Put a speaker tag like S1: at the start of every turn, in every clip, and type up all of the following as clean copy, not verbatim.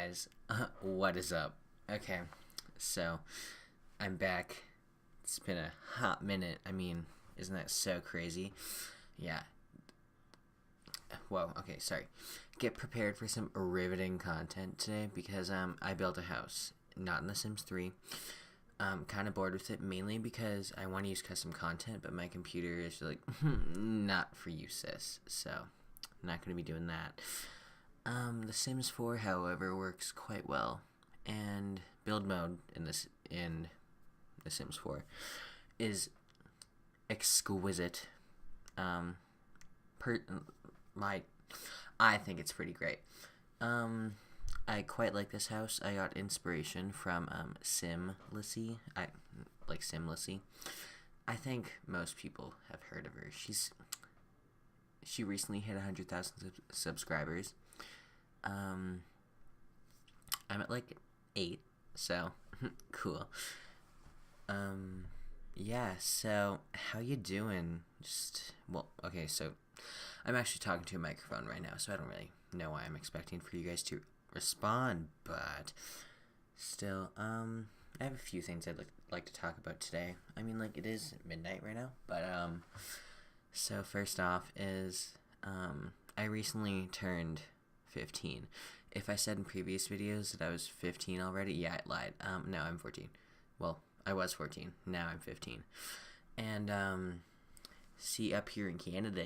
S1: guys, what is up? Okay, so I'm back. It's been a hot minute. I mean, isn't that so crazy? Yeah. Whoa, okay, sorry. Get prepared for some riveting content today because I built a house, not in The Sims 3. I'm kind of bored with it, mainly because I want to use custom content, but my computer is like, not for you, sis. So, I'm not going to be doing that. The Sims 4, however, works quite well, and build mode in The Sims 4 is exquisite. I think it's pretty great. I quite like this house. I got inspiration from Simlissy. I like Simlissy. I think most people have heard of her. She recently hit 100,000 subscribers. I'm at like 8, so cool. Yeah, so how you doing? Okay, so I'm actually talking to a microphone right now, so I don't really know why I'm expecting for you guys to respond, but still, I have a few things I'd like to talk about today. I mean, like, it is midnight right now, but, so first off is, I recently turned 15. If I said in previous videos that I was 15 already, yeah, I lied. No, I'm 14. Well, I was 14. Now I'm 15. And, see, up here in Canada,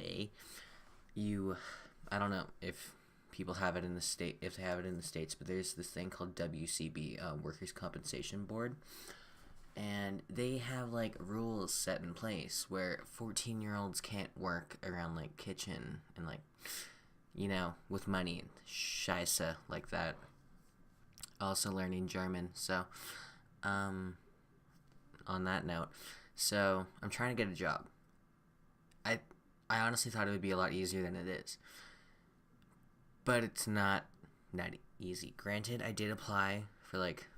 S1: I don't know if people have it in the if they have it in the States, but there's this thing called WCB, Workers' Compensation Board. And they have, like, rules set in place where 14-year-olds can't work around, like, kitchen and, like, you know, with money and scheisse like that. Also learning German, so, on that note, so I'm trying to get a job. I honestly thought it would be a lot easier than it is. But it's not easy. Granted, I did apply for, like,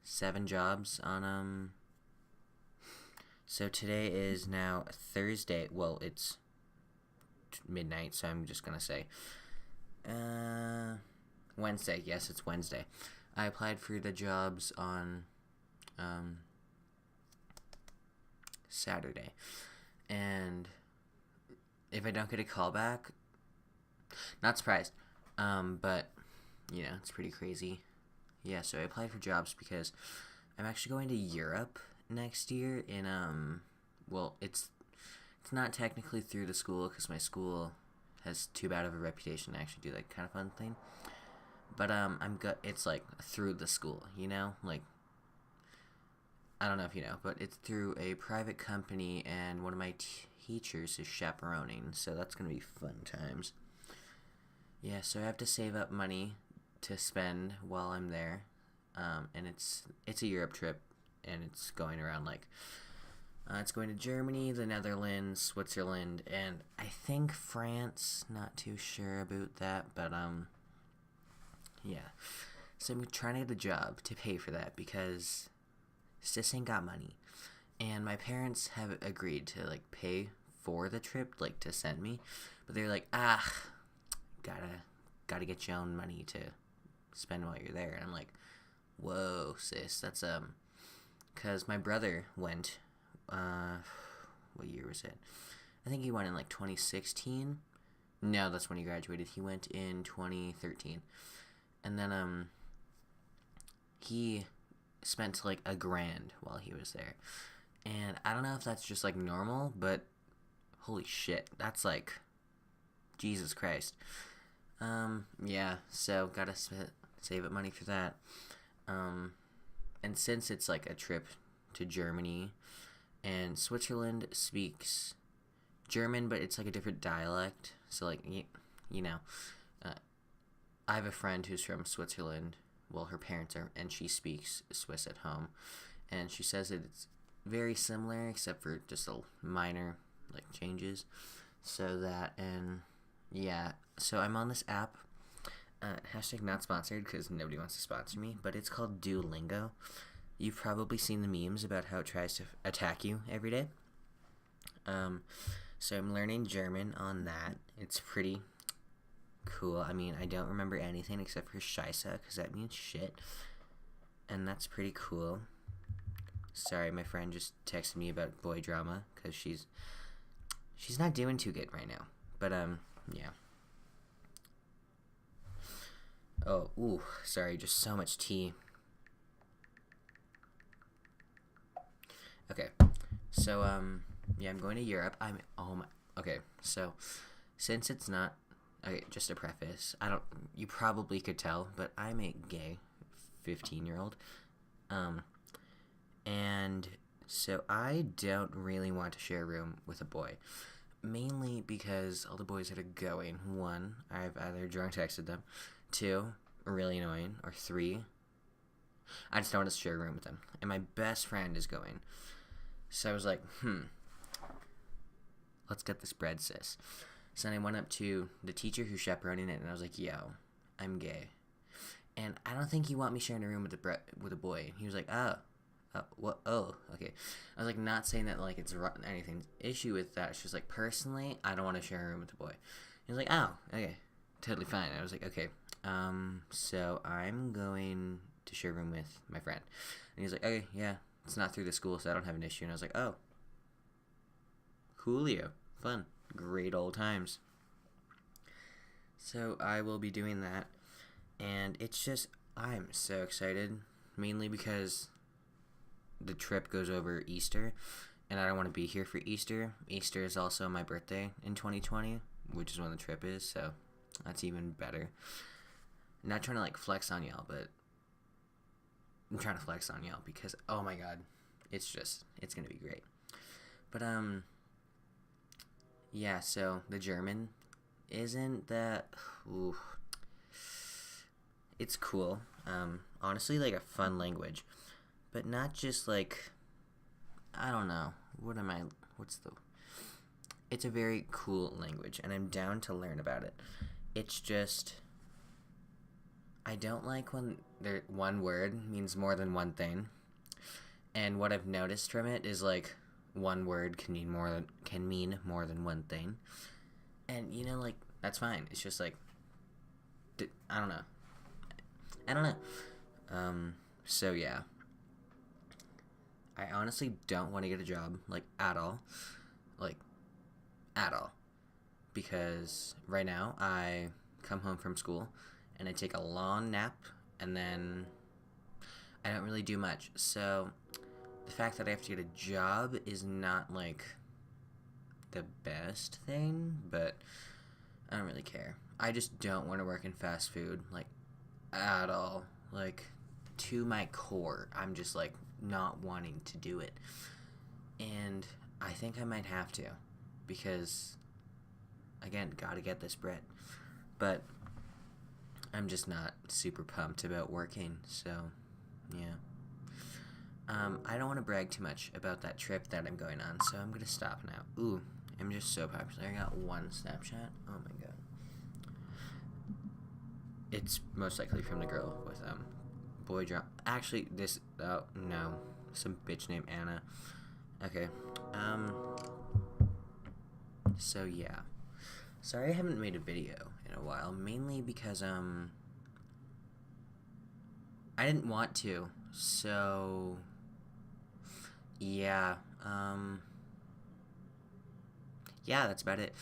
S1: 7 jobs on, so today is now Thursday. Well, it's midnight, so I'm just gonna say Wednesday. Yes, it's Wednesday. I applied for the jobs on Saturday, and if I don't get a call back, not surprised, but you know, it's pretty crazy. Yeah, so I applied for jobs because I'm actually going to Europe next year in well, it's not technically through the school because my school has too bad of a reputation to actually do that kind of fun thing. But it's like through the school, you know? Like, I don't know if you know, but it's through a private company, and one of my teachers is chaperoning, so that's going to be fun times. Yeah, so I have to save up money to spend while I'm there, and it's a Europe trip, and it's going around, like, it's going to Germany, the Netherlands, Switzerland, and I think France. Not too sure about that, but, yeah. So I'm trying to get a job to pay for that, because sis ain't got money. And my parents have agreed to, like, pay for the trip, like, to send me. But they're like, gotta get your own money to spend while you're there. And I'm like, whoa, sis, that's, because my brother went, what year was it? I think he went in, like, 2016. No, that's when he graduated. He went in 2013. And then, he spent, like, $1,000 while he was there. And I don't know if that's just, like, normal, but holy shit, that's, like, Jesus Christ. Yeah, so gotta save up money for that. And since it's, like, a trip to Germany, and Switzerland speaks German, but it's, like, a different dialect, so, like, you know, I have a friend who's from Switzerland. Well, her parents are, and she speaks Swiss at home, and she says that it's very similar, except for just a minor, like, changes. So that, and yeah, so I'm on this app, hashtag not sponsored, because nobody wants to sponsor me, but it's called Duolingo. You've probably seen the memes about how it tries to attack you every day. So I'm learning German on that. It's pretty cool. I mean, I don't remember anything except for Shisa, because that means shit. And that's pretty cool. Sorry, my friend just texted me about boy drama, because she's not doing too good right now. But, yeah. Oh, ooh, sorry, just so much tea. Okay, so, yeah, I'm going to Europe. Okay, so, since it's not, okay, just a preface, you probably could tell, but I'm a gay 15-year-old, and so I don't really want to share a room with a boy, mainly because all the boys that are going, 1, I've either drunk texted them, 2, really annoying, or 3, I just don't want to share a room with them, and my best friend is going, so I was like, let's get this bread, sis. So then I went up to the teacher who's chaperoning it, and I was like, yo, I'm gay. And I don't think you want me sharing a room with a boy. And he was like, what? Oh, okay. I was like, not saying that, like, it's anything issue with that. It's just, like, personally, I don't want to share a room with a boy. He was like, oh, okay, totally fine. I was like, okay, so I'm going to share a room with my friend. And he was like, okay, yeah, it's not through the school, so I don't have an issue. And I was like, oh, coolio, fun, great old times. So I will be doing that, and it's just, I'm so excited, mainly because the trip goes over Easter, and I don't want to be here for Easter. Easter is also my birthday in 2020, which is when the trip is, so that's even better. I'm not trying to, like, flex on y'all, but I'm trying to flex on y'all because, oh my god, it's gonna be great. But, yeah, so the German isn't that, ooh, it's cool, honestly, like, a fun language, but not just, like, I don't know, it's a very cool language, and I'm down to learn about it. It's just, I don't like when one word means more than one thing, and what I've noticed from it is, like, one word can mean more than one thing, and, you know, like, that's fine. It's just, like, I don't know. So, yeah. I honestly don't want to get a job, like, at all. Like, at all. Because right now, I come home from school, and I take a long nap, and then I don't really do much. So, the fact that I have to get a job is not, like, the best thing, but I don't really care. I just don't want to work in fast food, like, at all. Like, to my core, I'm just, like, not wanting to do it. And I think I might have to, because, again, gotta get this bread. But I'm just not super pumped about working, so, yeah. I don't want to brag too much about that trip that I'm going on, so I'm gonna stop now. Ooh, I'm just so popular. I got one Snapchat. Oh my god. It's most likely from the girl with, boy drop. Actually, oh, no. Some bitch named Anna. Okay. So, yeah. Sorry I haven't made a video in a while, mainly because, I didn't want to, so, yeah, yeah, that's about it.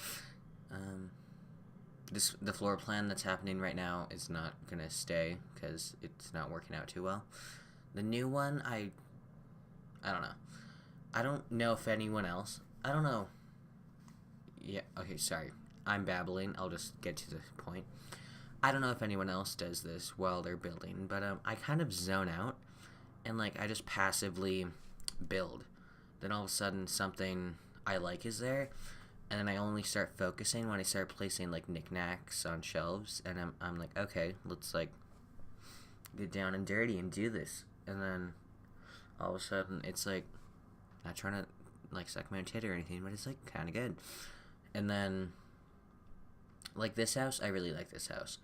S1: The floor plan that's happening right now is not gonna stay, because it's not working out too well. The new one, I don't know. I don't know if anyone else, I don't know. Yeah, okay, sorry. I'm babbling, I'll just get to the point. I don't know if anyone else does this while they're building, but, I kind of zone out, and, like, I just passively build. Then all of a sudden something I like is there, and then I only start focusing when I start placing, like, knickknacks on shelves, and I'm like, okay, let's, like, get down and dirty and do this. And then all of a sudden it's, like, not trying to, like, suck my own tit or anything, but it's, like, kind of good. And then, like, this house, I really like this house,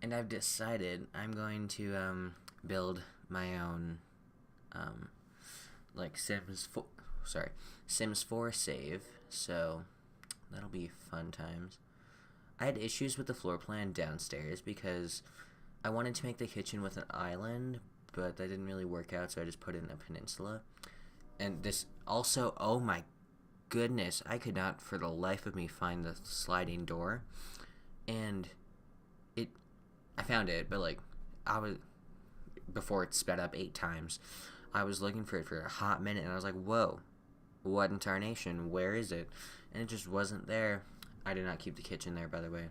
S1: and I've decided I'm going to build my own like Sims 4 save, so that'll be fun times. I had issues with the floor plan downstairs because I wanted to make the kitchen with an island, but that didn't really work out, so I just put in a peninsula. And this also, oh my goodness, I could not for the life of me find the sliding door. And I found it, but like, before it sped up 8 times, I was looking for it for a hot minute, and I was like, whoa, what in tarnation, where is it? And it just wasn't there. I did not keep the kitchen there, by the way,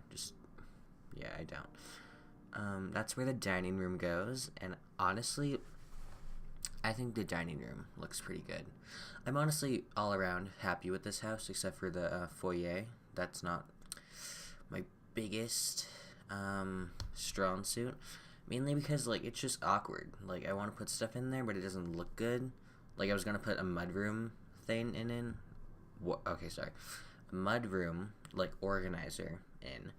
S1: yeah, I don't. That's where the dining room goes, and honestly, I think the dining room looks pretty good. I'm honestly all around happy with this house, except for the foyer. That's not my biggest strong suit, mainly because like it's just awkward. Like I want to put stuff in there, but it doesn't look good. Like I was gonna put a mudroom thing in. Okay, sorry, a mudroom like organizer in,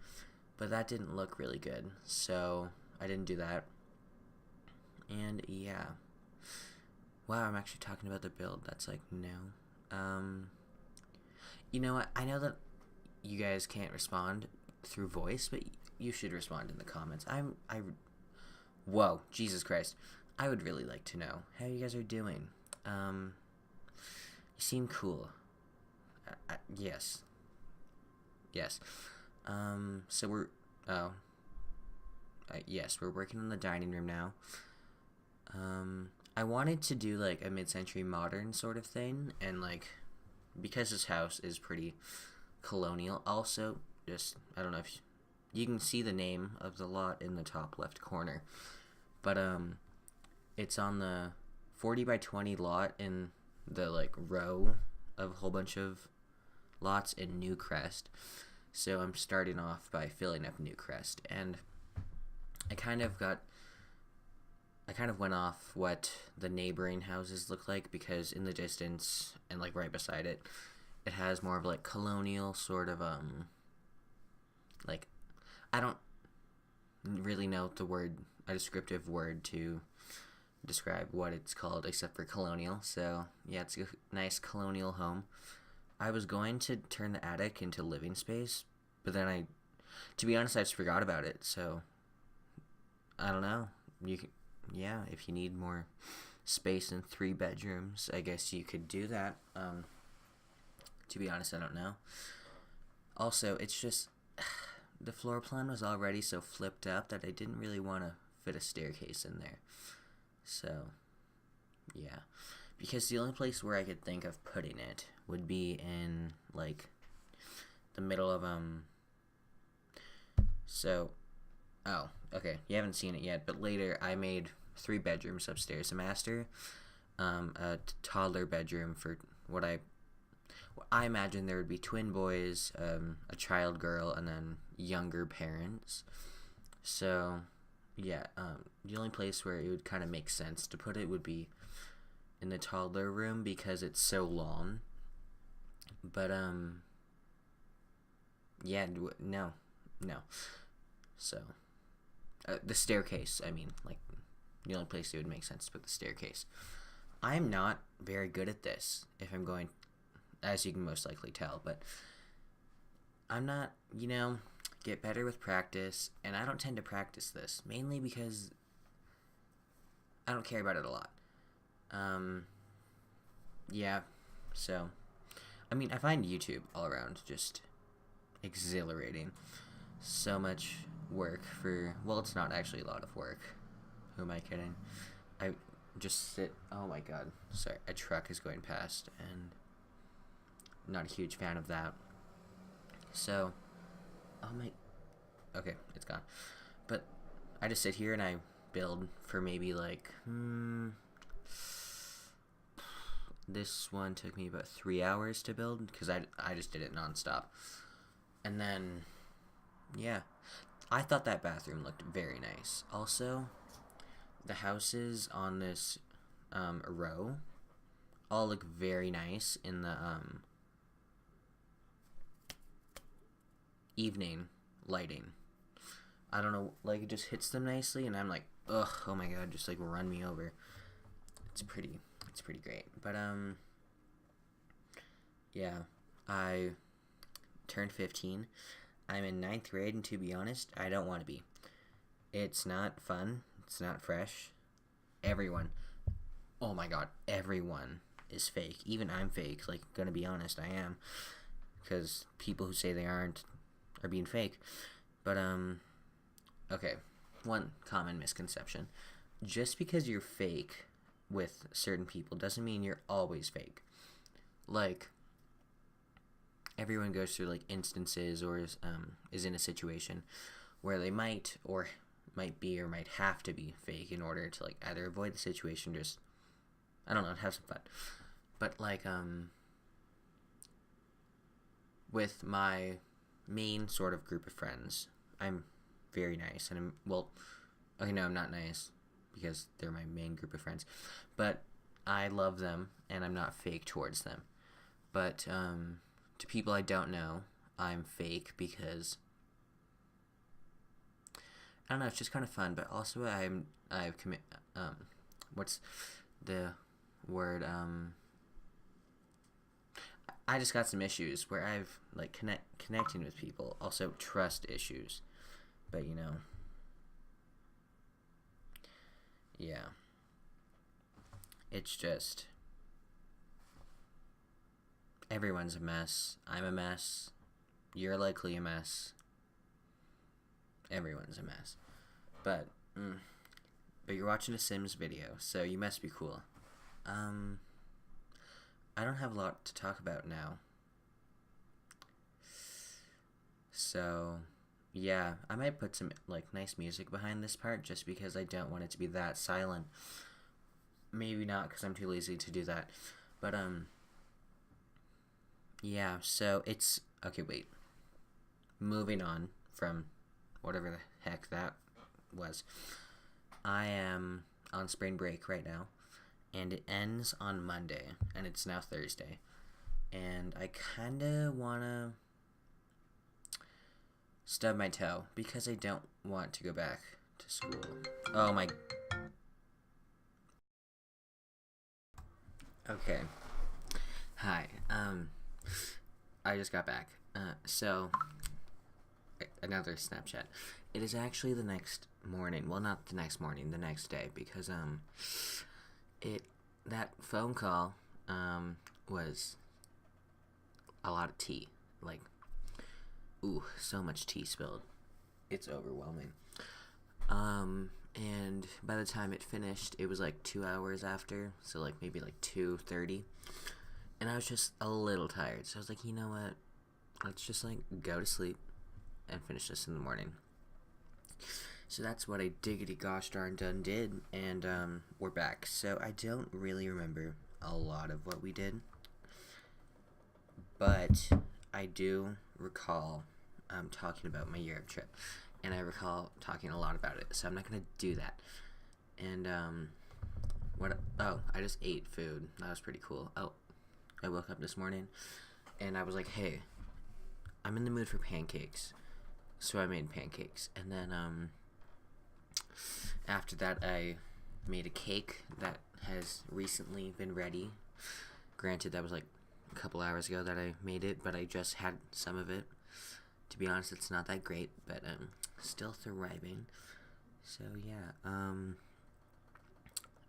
S1: but that didn't look really good, so I didn't do that. And yeah, wow, I'm actually talking about the build. That's like no. You know what? I know that you guys can't respond through voice, but you should respond in the comments. Whoa, Jesus Christ. I would really like to know how you guys are doing. You seem cool. Yes. Yes. So yes, we're working on the dining room now. I wanted to do like a mid-century modern sort of thing, and like, because this house is pretty colonial, also, I don't know if you can see the name of the lot in the top left corner, but it's on the 40 by 20 lot in the like row of a whole bunch of lots in Newcrest. So I'm starting off by filling up Newcrest, and I kind of went off what the neighboring houses look like, because in the distance and like right beside it, it has more of like colonial sort of like, I don't really know a descriptive word to describe what it's called except for colonial. So yeah, it's a nice colonial home. I was going to turn the attic into living space, but then to be honest, I just forgot about it. So I don't know. Yeah, if you need more space in 3 bedrooms, I guess you could do that. To be honest, I don't know. Also, it's just the floor plan was already so flipped up that I didn't really want to fit a staircase in there. So, yeah. Because the only place where I could think of putting it would be in, like, the middle of, oh, okay, you haven't seen it yet, but later I made 3 bedrooms upstairs. A master, a toddler bedroom for what I imagine there would be twin boys, a child girl, and then younger parents. So, yeah, the only place where it would kind of make sense to put it would be in the toddler room because it's so long. But, yeah, no. So, the staircase, I mean, like, the only place it would make sense to put the staircase. I'm not very good at this, if I'm going, as you can most likely tell, but I'm not, get better with practice, and I don't tend to practice this, mainly because I don't care about it a lot. Yeah, so, I mean, I find YouTube all around just exhilarating. So much work well, it's not actually a lot of work. Who am I kidding? I just sit, oh my god, sorry, a truck is going past, and not a huge fan of that. So, okay, it's gone. But I just sit here and I build for maybe like, this one took me about 3 hours to build, because I just did it nonstop. And then, yeah, I thought that bathroom looked very nice. Also, the houses on this row all look very nice in the evening lighting. I don't know, like, it just hits them nicely, and I'm like, ugh, oh my god, just like run me over. It's pretty great. But yeah, I turned 15. I'm in ninth grade, and to be honest, I don't want to be. It's not fun. It's not fresh. Everyone, oh my god, everyone is fake. Even I'm fake. Like, gonna be honest, I am. Because people who say they aren't are being fake. But, okay. One common misconception. Just because you're fake with certain people doesn't mean you're always fake. Like, everyone goes through, like, instances or is in a situation where they might be or might have to be fake in order to, like, either avoid the situation, just, I don't know, have some fun. But, like, with my main sort of group of friends, I'm very nice, and I'm not nice, because they're my main group of friends, but I love them, and I'm not fake towards them. But, to people I don't know, I'm fake because, I don't know, it's just kind of fun, but also what's the word, I just got some issues where I've, like, connecting with people, also trust issues, but, you know, yeah, it's just, everyone's a mess, I'm a mess, you're likely a mess, everyone's a mess, but you're watching a Sims video, so you must be cool. I don't have a lot to talk about now. So, yeah, I might put some, like, nice music behind this part just because I don't want it to be that silent. Maybe not because I'm too lazy to do that. But, yeah, so it's, okay, wait. Moving on from whatever the heck that was. I am on spring break right now. And it ends on Monday, and it's now Thursday. And I kind of want to stub my toe, because I don't want to go back to school. Oh my... Okay. Hi, I just got back. So, another Snapchat. It is actually the next morning. Well, not the next morning, the next day, because, that phone call, was a lot of tea. Like, ooh, so much tea spilled. It's overwhelming. And by the time it finished, it was like 2 hours after, so like maybe like 2:30. And I was just a little tired, so I was like, you know what? Let's just like go to sleep and finish this in the morning. So that's what I diggity gosh darn done did, and we're back. So I don't really remember a lot of what we did, but I do recall talking about my Europe trip, and I recall talking a lot about it, so I'm not going to do that. And I just ate food. That was pretty cool. Oh, I woke up this morning, and I was like, hey, I'm in the mood for pancakes, so I made pancakes, and then after that, I made a cake that has recently been ready. Granted, that was like a couple hours ago that I made it, but I just had some of it. To be honest, it's not that great, but still thriving. So yeah,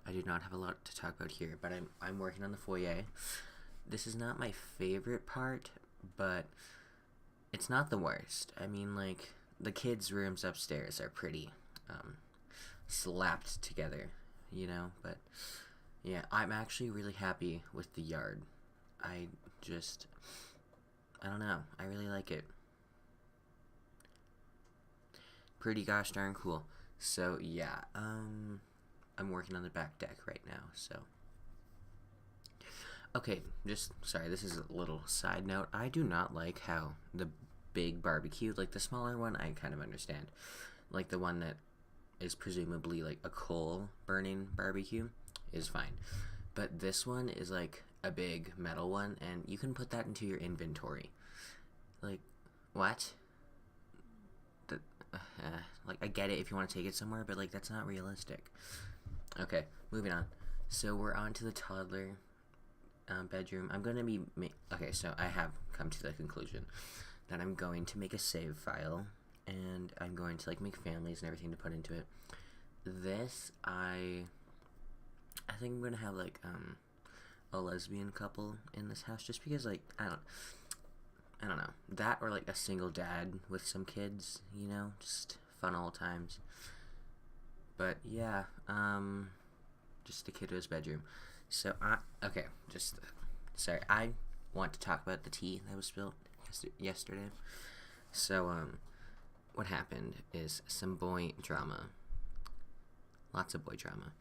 S1: I do not have a lot to talk about here, but I'm working on the foyer. This is not my favorite part, but it's not the worst. I mean, like, the kids' rooms upstairs are pretty slapped together, you know, but yeah, I'm actually really happy with the yard. I don't know, I really like it. Pretty gosh darn cool. So yeah, I'm working on the back deck right now, so. Okay, sorry, this is a little side note. I do not like how the big barbecue, like the smaller one, I kind of understand. Like the one that is presumably like a coal burning barbecue is fine. But this one is like a big metal one, and you can put that into your inventory. Like, what? Like, I get it if you want to take it somewhere, but like, that's not realistic. Okay, moving on. So we're on to the toddler bedroom. I'm gonna be okay, so I have come to the conclusion that I'm going to make a save file, and I'm going to like make families and everything to put into it. This, I think I'm gonna have like a lesbian couple in this house, just because like I don't know, that, or like a single dad with some kids, you know, just fun all times. But yeah, just a kid to his bedroom. So okay, sorry, I want to talk about the tea that was spilled yesterday. So what happened is some boy drama, lots of boy drama.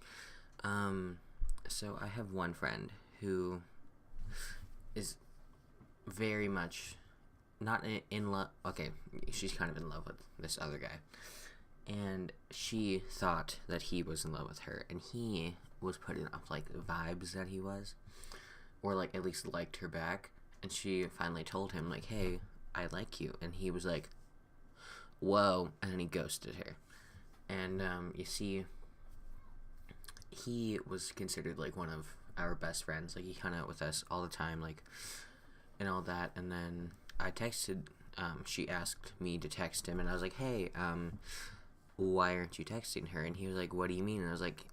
S1: So I have one friend who is very much not in love. Okay, she's kind of in love with this other guy, and she thought that he was in love with her, and he was putting up like vibes that he was, or like at least liked her back. And she finally told him like, "Hey, I like you," and he was like, "Whoa," and then he ghosted her. And you see, he was considered like one of our best friends. Like, he hung out with us all the time, like, and all that. And then I texted, she asked me to text him, and I was like, "Hey, why aren't you texting her?" And he was like, "What do you mean?" And I was like,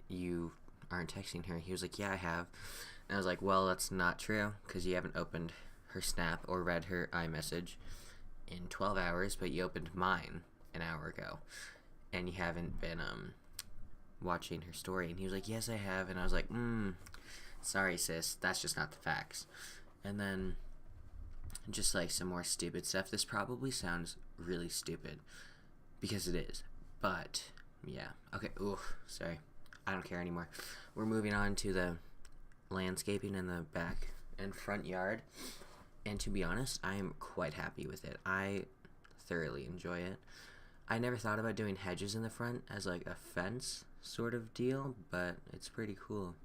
S1: "You aren't texting her." He was like, "Yeah, I have." And I was like, "Well, that's not true, because you haven't opened her Snap or read her iMessage in 12 hours, but you opened mine an hour ago, and you haven't been watching her story." And he was like, "Yes, I have." And I was like, sorry, sis, that's just not the facts. And then just like some more stupid stuff. This probably sounds really stupid, because it is, but yeah. Okay, sorry, I don't care anymore. We're moving on to the landscaping in the back and front yard, and to be honest, I am quite happy with it. I thoroughly enjoy it. I never thought about doing hedges in the front as like a fence sort of deal, but it's pretty cool.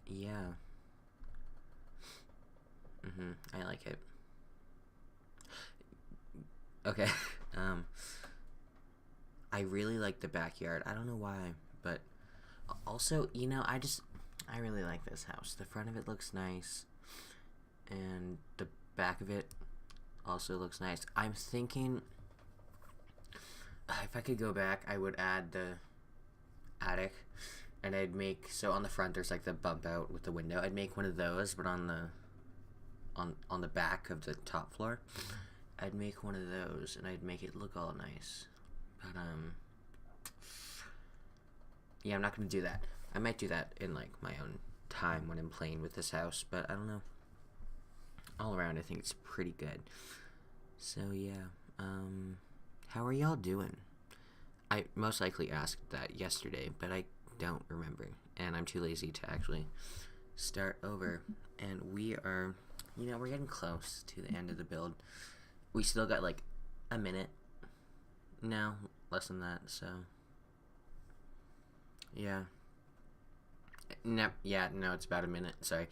S1: Yeah. I like it. Okay. I really like the backyard. I don't know why, but also, you know, I really like this house. The front of it looks nice, and the back of it also looks nice. I'm thinking, if I could go back, I would add the attic, and I'd make, so on the front there's like the bump out with the window. I'd make one of those, but on the back of the top floor, I'd make one of those, and I'd make it look all nice. But yeah, I'm not gonna do that. I might do that in like my own time when I'm playing with this house, but I don't know. All around, I think it's pretty good. So yeah, how are y'all doing? I most likely asked that yesterday, but I don't remember, and I'm too lazy to actually start over. And we are, you know, we're getting close to the end of the build. We still got like a minute. No, less than that. So yeah. No, it's about a minute. Sorry.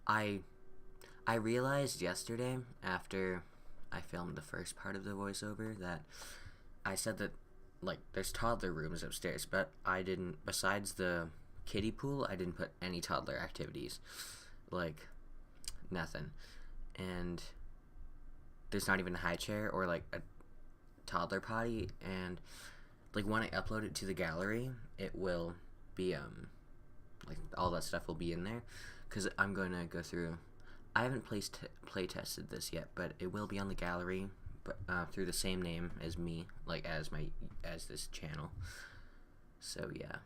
S1: I realized yesterday, after I filmed the first part of the voiceover, that I said that like there's toddler rooms upstairs, but I didn't, besides the kiddie pool, I didn't put any toddler activities, like nothing. And there's not even a high chair or like a toddler potty. And like when I upload it to the gallery, it will be like all that stuff will be in there, because I'm going to go through. I haven't play tested this yet, but it will be on the gallery, but through the same name as me, like as this channel. So yeah,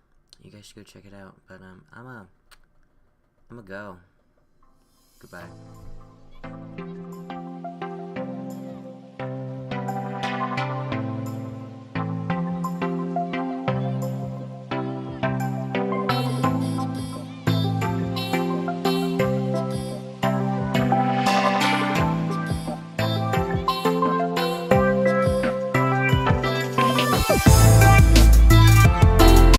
S1: you guys should go check it out. But I'm a go. Goodbye.